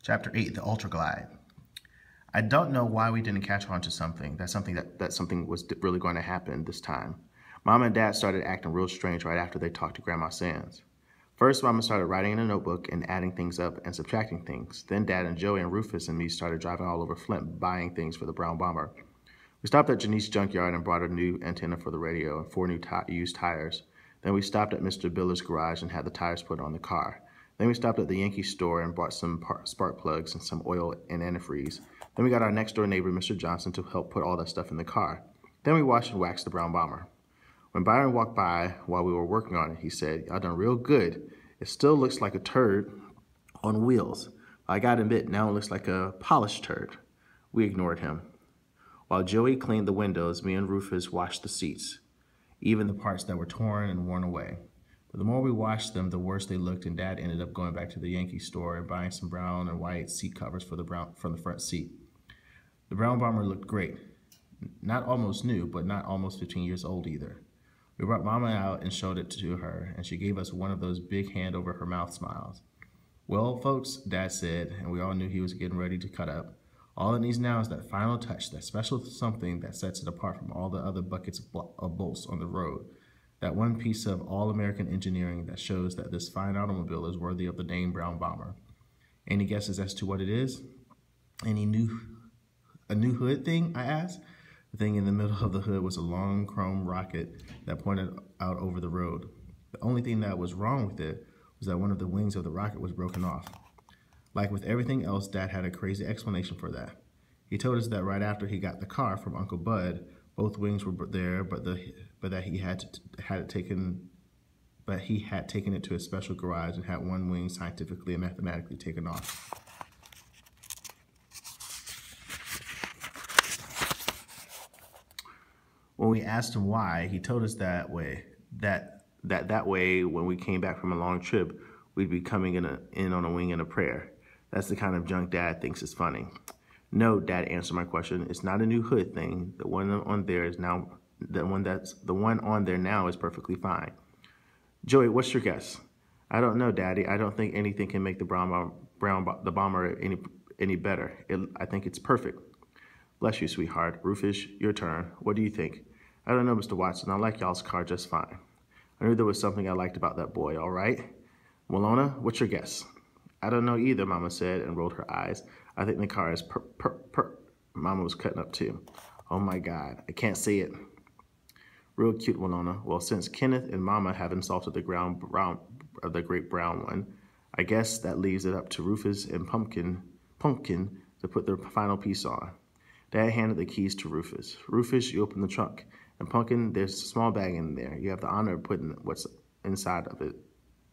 Chapter 8, the Ultra Glide. I don't know why we didn't catch on to something. That something was really going to happen this time. Mom and Dad started acting real strange right after they talked to Grandma Sands. First, Mama started writing in a notebook and adding things up and subtracting things. Then Dad and Joey and Rufus and me started driving all over Flint buying things for the brown bomber. We stopped at Janice's junkyard and brought a new antenna for the radio and 4 new used tires. Then we stopped at Mr. Biller's garage and had the tires put on the car. Then we stopped at the Yankee store and bought some spark plugs and some oil and antifreeze. Then we got our next door neighbor, Mr. Johnson, to help put all that stuff in the car. Then we washed and waxed the brown bomber. When Byron walked by while we were working on it, he said, "Y'all done real good. It still looks like a turd on wheels. I gotta admit, now it looks like a polished turd." We ignored him. While Joey cleaned the windows, me and Rufus washed the seats, even the parts that were torn and worn away. But the more we washed them, the worse they looked, and Dad ended up going back to the Yankee store and buying some brown and white seat covers for from the front seat. The brown bomber looked great. Not almost new, but not almost 15 years old either. We brought Mama out and showed it to her, and she gave us one of those big hand-over-her-mouth smiles. "Well, folks," Dad said, and we all knew he was getting ready to cut up, "all it needs now is that final touch, that special something that sets it apart from all the other buckets of bolts on the road. That one piece of all-American engineering that shows that this fine automobile is worthy of the name Brown Bomber." Any guesses as to what it is? A new hood thing, I asked. The thing in the middle of the hood was a long chrome rocket that pointed out over the road. The only thing that was wrong with it was that one of the wings of the rocket was broken off. Like with everything else, Dad had a crazy explanation for that. He told us that right after he got the car from Uncle Bud, both wings were there, but he had taken it to a special garage and had one wing scientifically and mathematically taken off. When we asked him why, he told us that way when we came back from a long trip, we'd be coming in on a wing and a prayer. That's the kind of junk Dad thinks is funny. "No," Dad answered my question. "It's not a new hood thing. The one on there now is perfectly fine." "Joey, what's your guess?" "I don't know, Daddy. I don't think anything can make the bomber any better. I think it's perfect." "Bless you, sweetheart. Rufus, your turn. What do you think?" "I don't know, Mr. Watson. I like y'all's car just fine." I knew there was something I liked about that boy, all right. "Walona, what's your guess?" "I don't know either," Mama said and rolled her eyes. "I think the car is Mama was cutting up too. "Oh my God, I can't see it." "Real cute, Walona. Well, since Kenneth and Mama have insulted the great brown one, I guess that leaves it up to Rufus and Pumpkin to put their final piece on." Dad handed the keys to Rufus. "Rufus, you open the trunk. And Pumpkin, there's a small bag in there. You have the honor of putting what's inside of it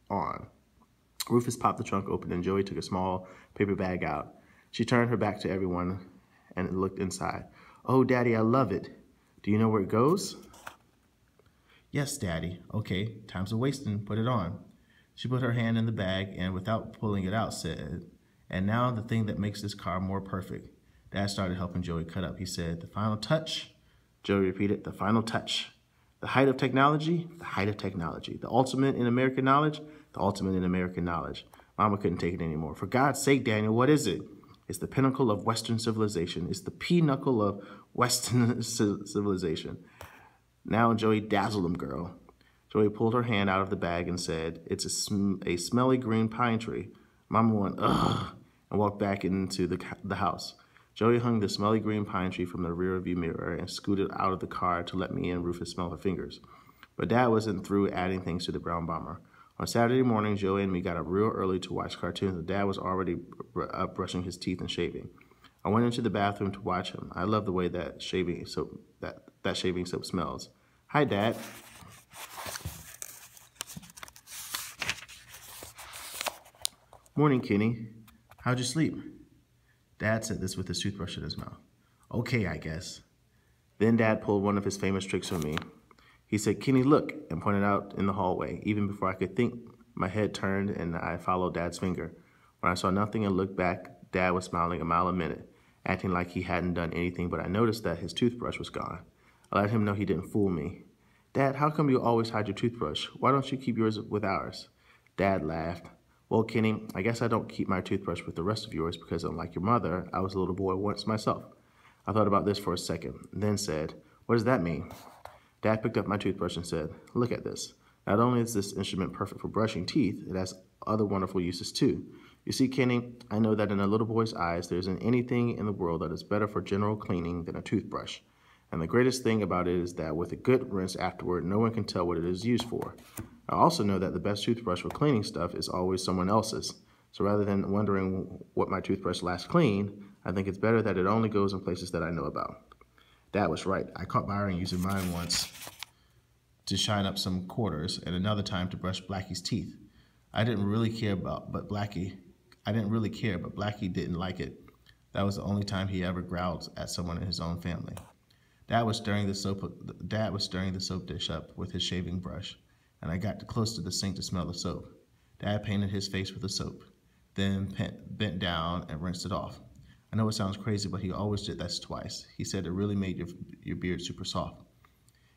on." Rufus popped the trunk open and Joey took a small paper bag out. She turned her back to everyone and looked inside. "Oh, Daddy, I love it. Do you know where it goes?" "Yes, Daddy." "Okay, time's a wasting. Put it on." She put her hand in the bag and without pulling it out said, "And now the thing that makes this car more perfect." Dad started helping Joey cut up. He said, "The final touch." Joey repeated, "The final touch." "The height of technology?" "The height of technology." "The ultimate in American knowledge?" "The ultimate in American knowledge." Mama couldn't take it anymore. "For God's sake, Daniel, what is it?" "It's the pinnacle of Western civilization. It's the pinnacle of Western civilization." Now Joey dazzled him, girl. Joey pulled her hand out of the bag and said, "It's a smelly green pine tree." Mama went, "Ugh," and walked back into the house. Joey hung the smelly green pine tree from the rear-view mirror and scooted out of the car to let me and Rufus smell her fingers. But Dad wasn't through adding things to the brown bomber. On Saturday morning, Joey and me got up real early to watch cartoons, and Dad was already up brushing his teeth and shaving. I went into the bathroom to watch him. I love the way that shaving soap smells. "Hi, Dad." "Morning, Kenny. How'd you sleep?" Dad said this with his toothbrush in his mouth. "Okay, I guess." Then Dad pulled one of his famous tricks on me. He said, "Kenny, look," and pointed out in the hallway. Even before I could think, my head turned and I followed Dad's finger. When I saw nothing and looked back, Dad was smiling a mile a minute, acting like he hadn't done anything, but I noticed that his toothbrush was gone. I let him know he didn't fool me. "Dad, how come you always hide your toothbrush? Why don't you keep yours with ours?" Dad laughed. Well, Kenny, I guess I don't keep my toothbrush with the rest of yours because unlike your mother, I was a little boy once myself. I thought about this for a second, then said, what does that mean? Dad picked up my toothbrush and said, look at this. Not only is this instrument perfect for brushing teeth, it has other wonderful uses too. You see, Kenny, I know that in a little boy's eyes, there isn't anything in the world that is better for general cleaning than a toothbrush. And the greatest thing about it is that with a good rinse afterward, no one can tell what it is used for. I also know that the best toothbrush for cleaning stuff is always someone else's. So rather than wondering what my toothbrush last cleaned, I think it's better that it only goes in places that I know about. Dad was right. I caught Byron using mine once to shine up some quarters and another time to brush Blackie's teeth. I didn't really care, but Blackie didn't like it. That was the only time he ever growled at someone in his own family. Dad was stirring the soap dish up with his shaving brush, and I got close to the sink to smell the soap. Dad painted his face with the soap, then bent down and rinsed it off. I know it sounds crazy, but he always did that twice. He said it really made your beard super soft.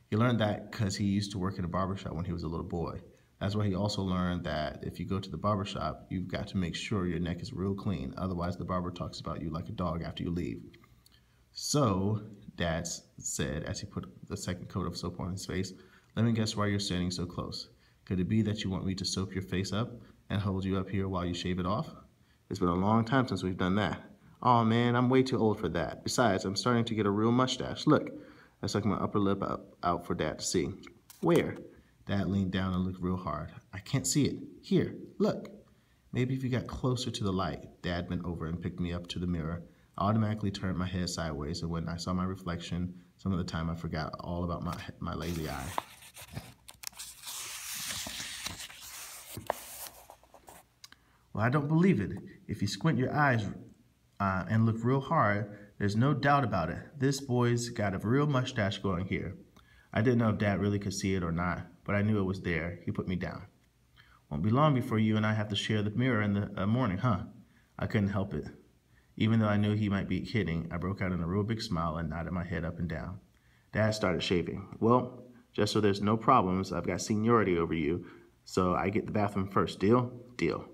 He learned that because he used to work in a barbershop when he was a little boy. That's why he also learned that if you go to the barbershop, you've got to make sure your neck is real clean. Otherwise, the barber talks about you like a dog after you leave. So, Dad said as he put the second coat of soap on his face, let me guess why you're standing so close. Could it be that you want me to soap your face up and hold you up here while you shave it off? It's been a long time since we've done that. Oh man, I'm way too old for that. Besides, I'm starting to get a real mustache. Look, I stuck my upper lip out for Dad to see. Where? Dad leaned down and looked real hard. I can't see it. Here, look. Maybe if you got closer to the light. Dad bent over and picked me up to the mirror. I automatically turned my head sideways, and when I saw my reflection, some of the time I forgot all about my lazy eye. Well, I don't believe it. If you squint your eyes and look real hard, there's no doubt about it. This boy's got a real mustache going here. I didn't know if Dad really could see it or not, but I knew it was there. He put me down. Won't be long before you and I have to share the mirror in the morning, huh? I couldn't help it. Even though I knew he might be kidding, I broke out in a real big smile and nodded my head up and down. Dad started shaving. Well, just so there's no problems, I've got seniority over you, so I get the bathroom first. Deal? Deal.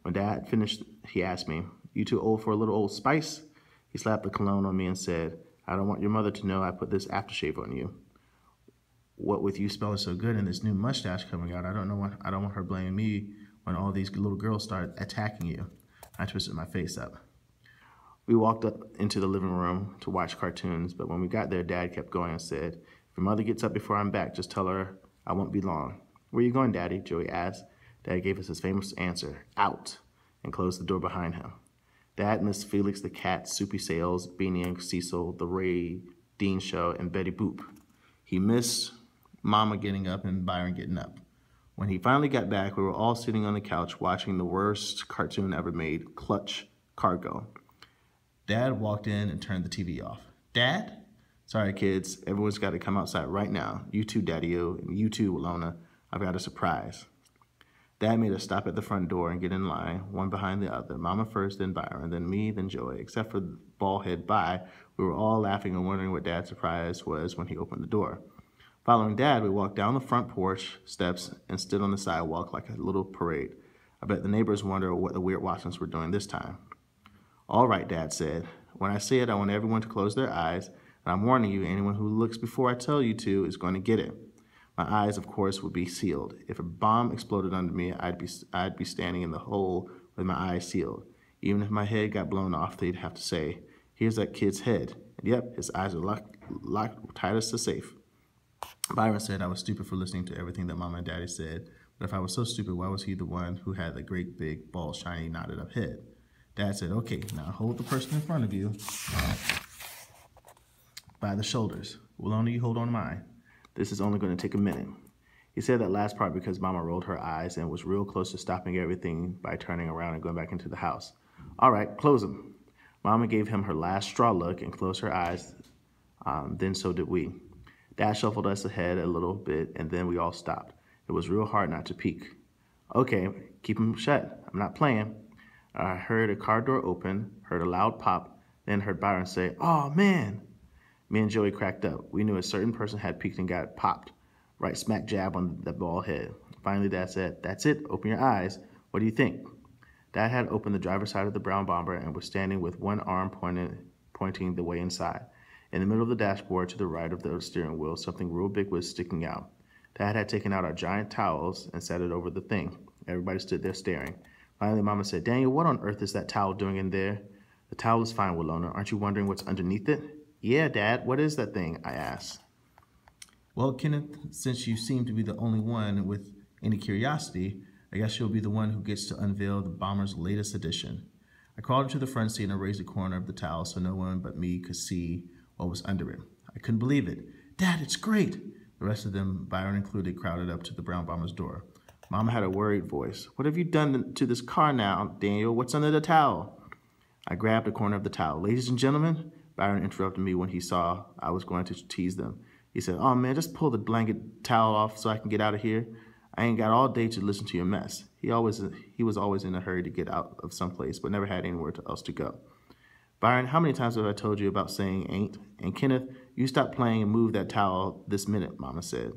When Dad finished, he asked me, you too old for a little Old Spice? He slapped the cologne on me and said, I don't want your mother to know I put this aftershave on you. What with you smelling so good and this new mustache coming out, I don't want her blaming me when all these little girls start attacking you. I twisted my face up. We walked up into the living room to watch cartoons, but when we got there, Dad kept going and said, if your mother gets up before I'm back, just tell her I won't be long. Where are you going, Daddy? Joey asked. Dad gave us his famous answer, out, and closed the door behind him. Dad missed Felix the Cat, Soupy Sales, Beanie and Cecil, The Ray Dean Show, and Betty Boop. He missed Mama getting up and Byron getting up. When he finally got back, we were all sitting on the couch watching the worst cartoon ever made, Clutch Cargo. Dad walked in and turned the TV off. Dad? Sorry, kids. Everyone's got to come outside right now. You too, Daddy-O, and you too, Lona. I've got a surprise. Dad made us stop at the front door and get in line, one behind the other. Mama first, then Byron, then me, then Joey. Except for bald-head Bi, we were all laughing and wondering what Dad's surprise was when he opened the door. Following Dad, we walked down the front porch steps and stood on the sidewalk like a little parade. I bet the neighbors wonder what the weird Watsons were doing this time. All right, Dad said. When I say it, I want everyone to close their eyes, and I'm warning you, anyone who looks before I tell you to is going to get it. My eyes, of course, would be sealed. If a bomb exploded under me, I'd be standing in the hole with my eyes sealed. Even if my head got blown off, they'd have to say, here's that kid's head. And yep, his eyes are locked tight as a safe. Byron said I was stupid for listening to everything that Mama and Daddy said, but if I was so stupid, why was he the one who had the great big, bald, shiny, knotted up head? Dad said, okay, now hold the person in front of you by the shoulders. Will only you hold on to mine. This is only going to take a minute. He said that last part because Mama rolled her eyes and was real close to stopping everything by turning around and going back into the house. All right, close them. Mama gave him her last straw look and closed her eyes. Then so did we. Dad shuffled us ahead a little bit, and then we all stopped. It was real hard not to peek. Okay, keep them shut. I'm not playing. I heard a car door open, heard a loud pop, then heard Byron say, oh, man. Me and Joey cracked up. We knew a certain person had peeked and got popped, right smack jab on the bald head. Finally, Dad said, that's it. Open your eyes. What do you think? Dad had opened the driver's side of the brown bomber and was standing with one arm pointing the way inside. In the middle of the dashboard to the right of the steering wheel, something real big was sticking out. Dad had taken out our giant towels and set it over the thing. Everybody stood there staring. Finally, Mama said, "Daniel, what on earth is that towel doing in there?" "The towel is fine, Willona. Aren't you wondering what's underneath it?" "Yeah, Dad. What is that thing?" I asked. "Well, Kenneth, since you seem to be the only one with any curiosity, I guess you'll be the one who gets to unveil the bomber's latest edition." I crawled into the front seat and raised the corner of the towel so no one but me could see what was under it. I couldn't believe it. "Dad, it's great!" The rest of them, Byron included, crowded up to the brown bomber's door. Mama had a worried voice. "What have you done to this car now, Daniel? What's under the towel?" I grabbed a corner of the towel. "Ladies and gentlemen," Byron interrupted me when he saw I was going to tease them. He said, "Oh man, just pull the blanket towel off so I can get out of here. I ain't got all day to listen to your mess." He was always in a hurry to get out of someplace, but never had anywhere else to go. "Byron, how many times have I told you about saying ain't? And Kenneth, you stop playing and move that towel this minute," Mama said.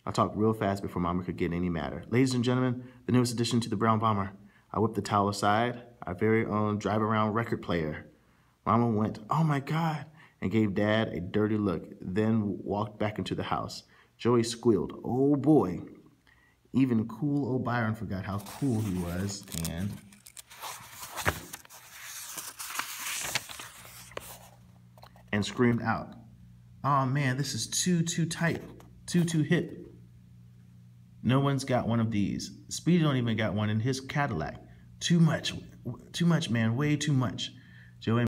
I talked real fast before Mama could get any madder. "Ladies and gentlemen, the newest addition to the brown bomber." I whipped the towel aside, our very own drive-around record player. Mama went, "Oh my God," and gave Dad a dirty look, then walked back into the house. Joey squealed, "Oh boy." Even cool old Byron forgot how cool he was and screamed out, "Oh man, this is too tight, too hip. No one's got one of these. Speedy don't even got one in his Cadillac. Too much, man, way too much." Joey